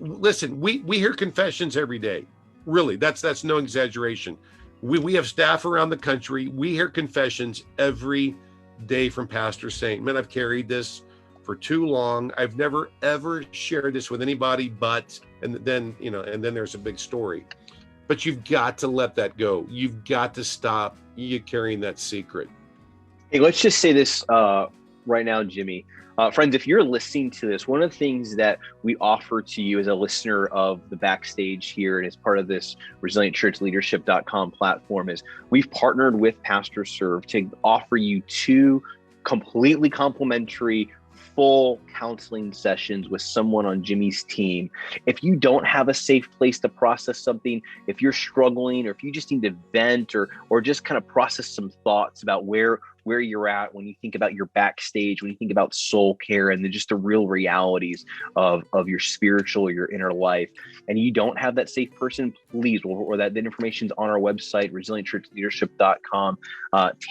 hear confessions every day. Really, that's no exaggeration. We have staff around the country. We hear confessions every day from pastors saying, man, I've carried this for too long. I've never, ever shared this with anybody and then there's a big story. But you've got to let that go. You've got to stop you carrying that secret. Hey, let's just say this right now, Jimmy. Friends, if you're listening to this, one of the things that we offer to you as a listener of the Backstage here and as part of this ResilientChurchLeadership.com platform is we've partnered with Pastor Serve to offer you 2 completely complimentary full counseling sessions with someone on Jimmy's team. If you don't have a safe place to process something, if you're struggling, or if you just need to vent or just kind of process some thoughts about where you're at when you think about your backstage, when you think about soul care and just the real realities of your spiritual or your inner life, and you don't have that safe person, please, or that information's on our website, ResilientChurchLeadership.com.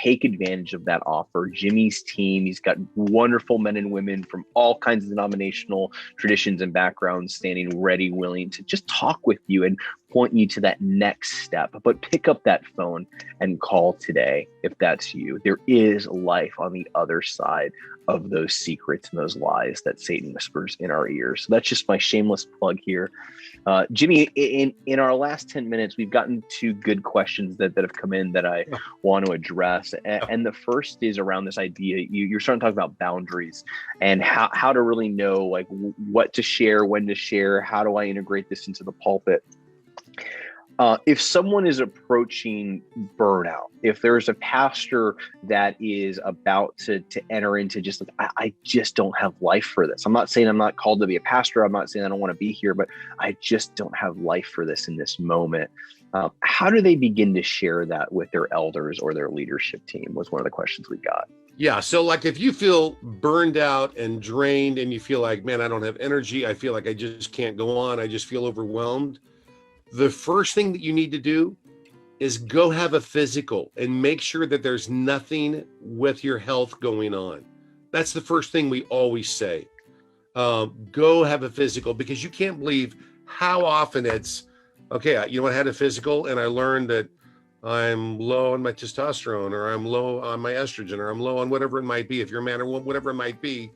Take advantage of that offer. Jimmy's team, he's got wonderful men and women from all kinds of denominational traditions and backgrounds standing ready, willing to just talk with you and point you to that next step. But pick up that phone and call today if that's you. There is life on the other side of those secrets and those lies that Satan whispers in our ears. So that's just my shameless plug here. Jimmy, in our last 10 minutes, we've gotten 2 good questions that have come in that I want to address. And the first is around this idea. You're starting to talk about boundaries and how to really know like what to share, when to share, how do I integrate this into the pulpit? If someone is approaching burnout, if there's a pastor that is about to enter into just like, I just don't have life for this. I'm not saying I'm not called to be a pastor. I'm not saying I don't want to be here, but I just don't have life for this in this moment. How do they begin to share that with their elders or their leadership team was one of the questions we got. Yeah. So like if you feel burned out and drained and you feel like, man, I don't have energy. I feel like I just can't go on. I just feel overwhelmed. The first thing that you need to do is go have a physical and make sure that there's nothing with your health going on. That's the first thing we always say. Go have a physical, because you can't believe how often it's, okay, I had a physical and I learned that I'm low on my testosterone, or I'm low on my estrogen, or I'm low on whatever it might be. If you're a man or whatever it might be,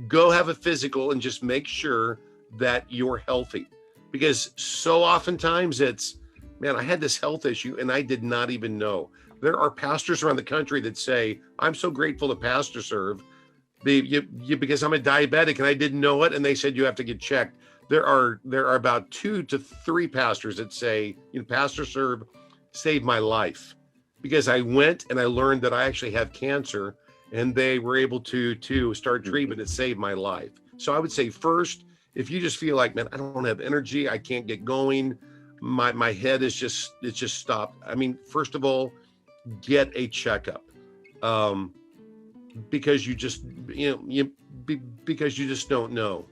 go have a physical and just make sure that you're healthy. Because so oftentimes it's, man, I had this health issue and I did not even know. There are pastors around the country that say, I'm so grateful to pastor serve because I'm a diabetic and I didn't know it. And they said, you have to get checked. There are about 2 to 3 pastors that say, pastor serve saved my life, because I went and I learned that I actually have cancer, and they were able to start treatment. It saved my life. So I would say first, if you just feel like, man, I don't have energy, I can't get going, my head is just stopped. I mean, first of all, get a checkup, because you just because you just don't know.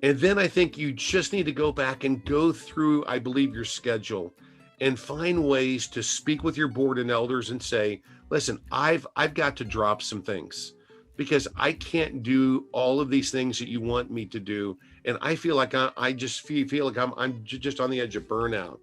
And then I think you just need to go back and go through, I believe, your schedule and find ways to speak with your board and elders and say, listen, I've got to drop some things, because I can't do all of these things that you want me to do. And I feel like I just feel like I'm just on the edge of burnout.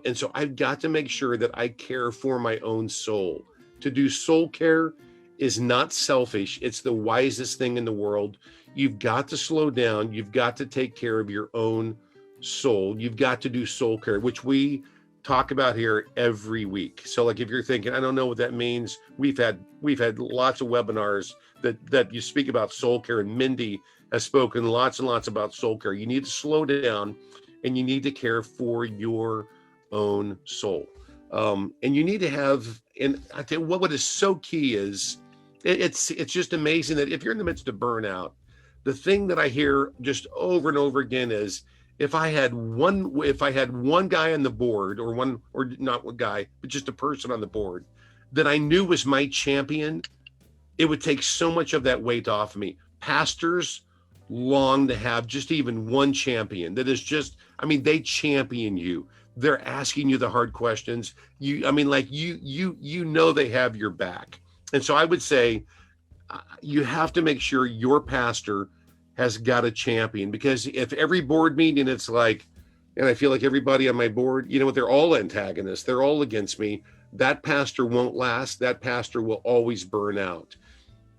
And so I've got to make sure that I care for my own soul. To do soul care is not selfish. It's the wisest thing in the world. You've got to slow down. You've got to take care of your own soul. You've got to do soul care, which we talk about here every week. So like if you're thinking, I don't know what that means, we've had lots of webinars that you speak about soul care, and Mindy has spoken lots and lots about soul care. You need to slow down and you need to care for your own soul. And you need to have, and I tell you what is so key is it's just amazing that if you're in the midst of burnout, the thing that I hear just over and over again is, if I had one guy on the board, or not one guy, but just a person on the board that I knew was my champion, it would take so much of that weight off of me. Pastors long to have just even one champion that is just, they champion you. They're asking you the hard questions. You know they have your back. And so I would say you have to make sure your pastor has got a champion, because if every board meeting it's like, and I feel like everybody on my board, they're all antagonists, they're all against me, that pastor won't last. That pastor will always burn out.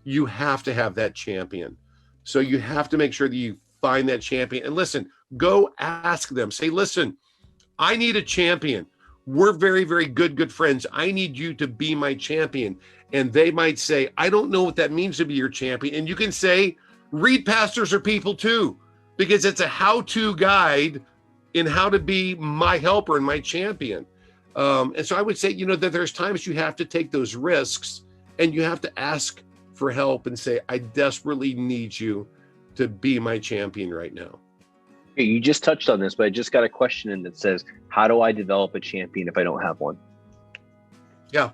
You have to have that champion. So you have to make sure that you find that champion, and listen, go ask them, say, listen, I need a champion. We're very, very good friends. I need you to be my champion. And they might say, I don't know what that means to be your champion. And you can say, read Pastors Are People too, because it's a how-to guide in how to be my helper and my champion. And so I would say, that there's times you have to take those risks and you have to ask for help and say, I desperately need you to be my champion right now. Okay, you just touched on this, but I just got a question in that says, how do I develop a champion if I don't have one? Yeah.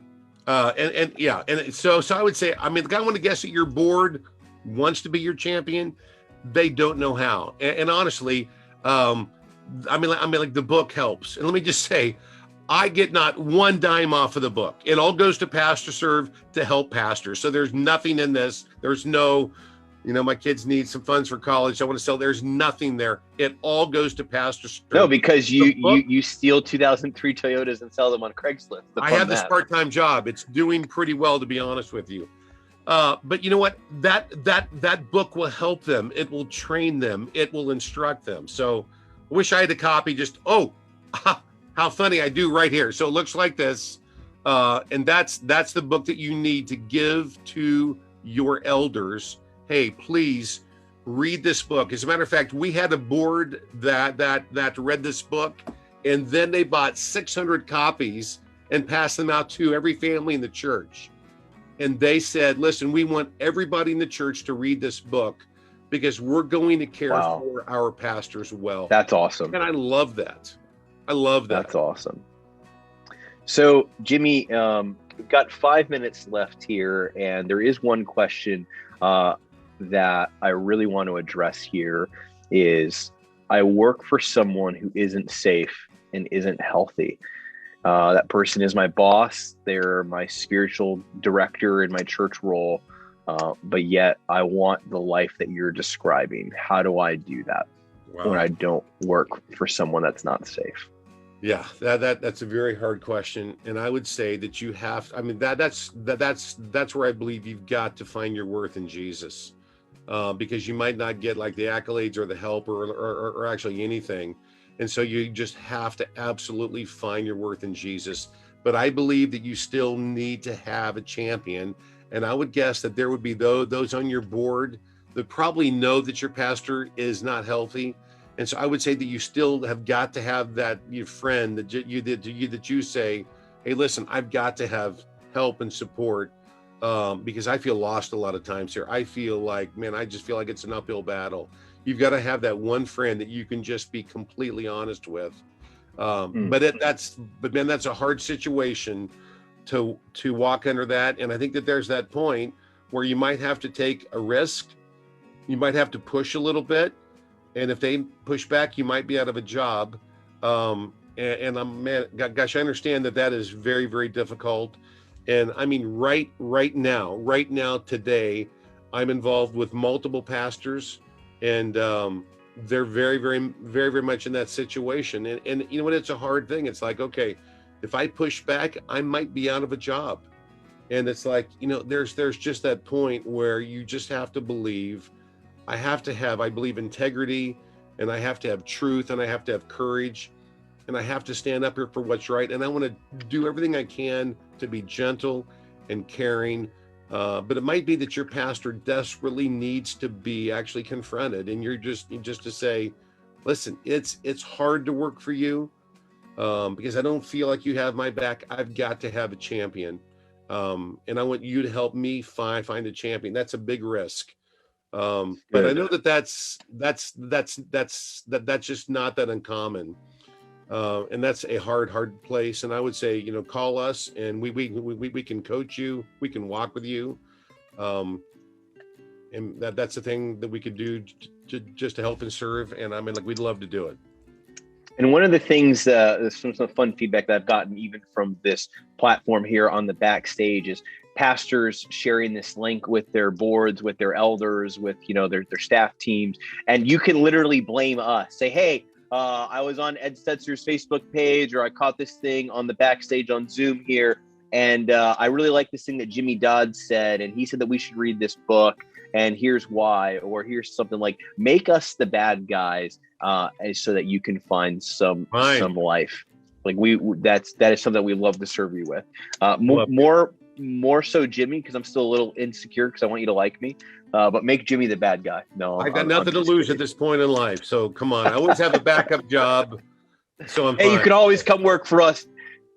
And so I would say, I want to guess that your board wants to be your champion. They don't know how. And honestly, like the book helps. And let me just say, I get not one dime off of the book. It all goes to Pastor Serve to help pastors. So there's nothing in this. There's no, my kids need some funds for college, I want to sell. There's nothing there. It all goes to Pastor Serve. No, because you steal 2003 Toyotas and sell them on Craigslist. I have this part-time job. It's doing pretty well, to be honest with you. But you know what? That book will help them. It will train them. It will instruct them. So I wish I had a copy. How funny, I do right here. So it looks like this. And that's the book that you need to give to your elders. Hey, please read this book. As a matter of fact, we had a board that read this book, And then they bought 600 copies and passed them out to every family in the church. And they said, listen, we want everybody in the church to read this book because we're going to care for our pastors well. That's awesome. And I love that. I love that. That's awesome. So, Jimmy, we've got 5 minutes left here, and there is one question that I really want to address here is I work for someone who isn't safe and isn't healthy. That person is my boss. They're my spiritual director in my church role. But yet I want the life that you're describing. How do I do that when I don't work for someone that's not safe? Yeah, that's a very hard question. And I would say that you have, I mean, that's where I believe you've got to find your worth in Jesus. Because you might not get like the accolades or the help or actually anything. And so you just have to absolutely find your worth in Jesus. But I believe that you still need to have a champion. And I would guess that there would be those on your board that probably know that your pastor is not healthy. And so I would say that you still have got to have that your friend that you say, hey, listen, I've got to have help and support. Because I feel lost a lot of times here. I feel like, man, I just feel like it's an uphill battle. You've got to have that one friend that you can just be completely honest with. But man, that's a hard situation to walk under that. And I think that there's that point where you might have to take a risk. You might have to push a little bit. And if they push back, you might be out of a job. And I'm, man, gosh, I understand that is very, very difficult. And I mean, right now, today, I'm involved with multiple pastors, and they're very, very, very, very much in that situation. And you know what? It's a hard thing. It's like, okay, if I push back, I might be out of a job. And it's like, you know, there's just that point where you just have to believe. I believe integrity, and I have to have truth, and I have to have courage, and I have to stand up here for what's right. And I want to do everything I can to be gentle and caring. But it might be that your pastor desperately needs to be actually confronted. And you're just to say, listen, it's hard to work for you because I don't feel like you have my back. I've got to have a champion. And I want you to help me find a champion. That's a big risk. But I know that's just not that uncommon. And that's a hard place. And I would say, you know, call us and we can coach you. We can walk with you. And that's the thing that we could do just to help and serve. And I mean, like, we'd love to do it. And one of the things, some fun feedback that I've gotten even from this platform here on the backstage is pastors sharing this link with their boards, with their elders, with, you know, their staff teams. And you can literally blame us. Say, hey, I was on Ed Stetzer's Facebook page, or I caught this thing on the backstage on Zoom here. And I really like this thing that Jimmy Dodd said. And he said that we should read this book. And here's why, or here's something like, make us the bad guys so that you can find some life. Like that is something that we love to serve you with. More so Jimmy, because I'm still a little insecure because I want you to like me. But make Jimmy the bad guy. No, I've got nothing to lose at this point in life. So come on, I always have a backup job. So I'm fine. You can always come work for us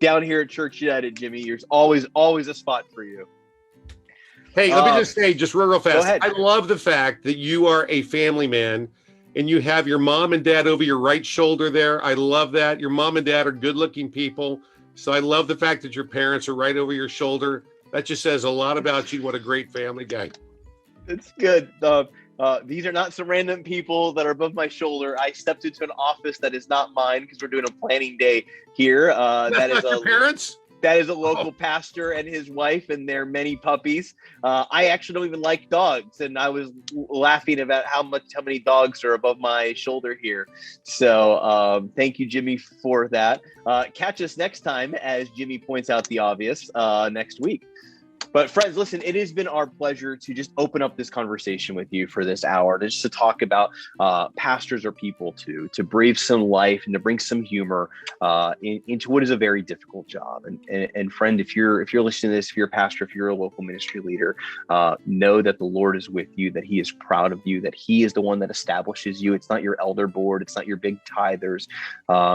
down here at Church United, Jimmy. There's always a spot for you. Hey, let me just say, just real fast. I love the fact that you are a family man and you have your mom and dad over your right shoulder there. I love that. Your mom and dad are good-looking people. So I love the fact that your parents are right over your shoulder. That just says a lot about you. What a great family guy. It's good. These are not some random people that are above my shoulder. I stepped into an office that is not mine because we're doing a planning day here. That is your parents? That is a local pastor and his wife and their many puppies. I actually don't even like dogs, and I was laughing about how many dogs are above my shoulder here. So thank you, Jimmy, for that. Catch us next time as Jimmy points out the obvious next week. But friends, listen, it has been our pleasure to just open up this conversation with you for this hour, just to talk about pastors or people to breathe some life and to bring some humor into what is a very difficult job. And friend, if you're listening to this, if you're a pastor, if you're a local ministry leader, know that the Lord is with you, that he is proud of you, that he is the one that establishes you. It's not your elder board. It's not your big tithers.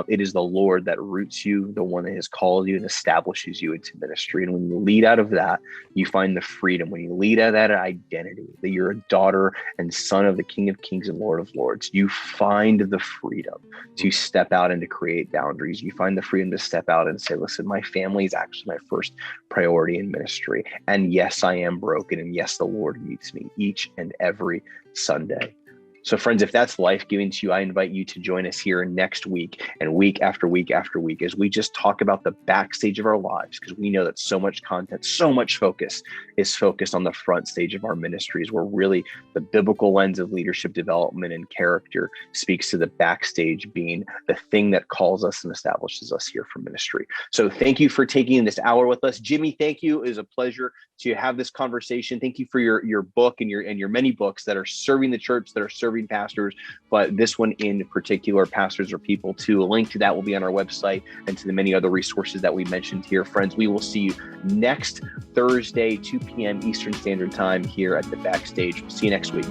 It is the Lord that roots you, the one that has called you and establishes you into ministry. And when you lead out of that, you find the freedom. When you lead out of that identity, that you're a daughter and son of the King of Kings and Lord of Lords, you find the freedom to step out and to create boundaries. You find the freedom to step out and say, listen, my family is actually my first priority in ministry. And yes, I am broken. And yes, the Lord meets me each and every Sunday. So friends, if that's life-giving to you, I invite you to join us here next week and week after week after week as we just talk about the backstage of our lives, because we know that so much content, so much focus is focused on the front stage of our ministries, where really the biblical lens of leadership development and character speaks to the backstage being the thing that calls us and establishes us here for ministry. So thank you for taking this hour with us. Jimmy, thank you. It is a pleasure to have this conversation. Thank you for your book and your many books that are serving the church, that are serving pastors, but this one in particular, Pastors Are People Too. A link to that will be on our website and to the many other resources that we mentioned here. Friends, we will see you next Thursday, 2 p.m. Eastern Standard Time here at the Backstage. We'll see you next week.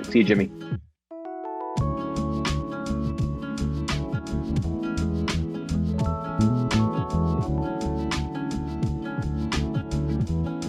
See you, Jimmy.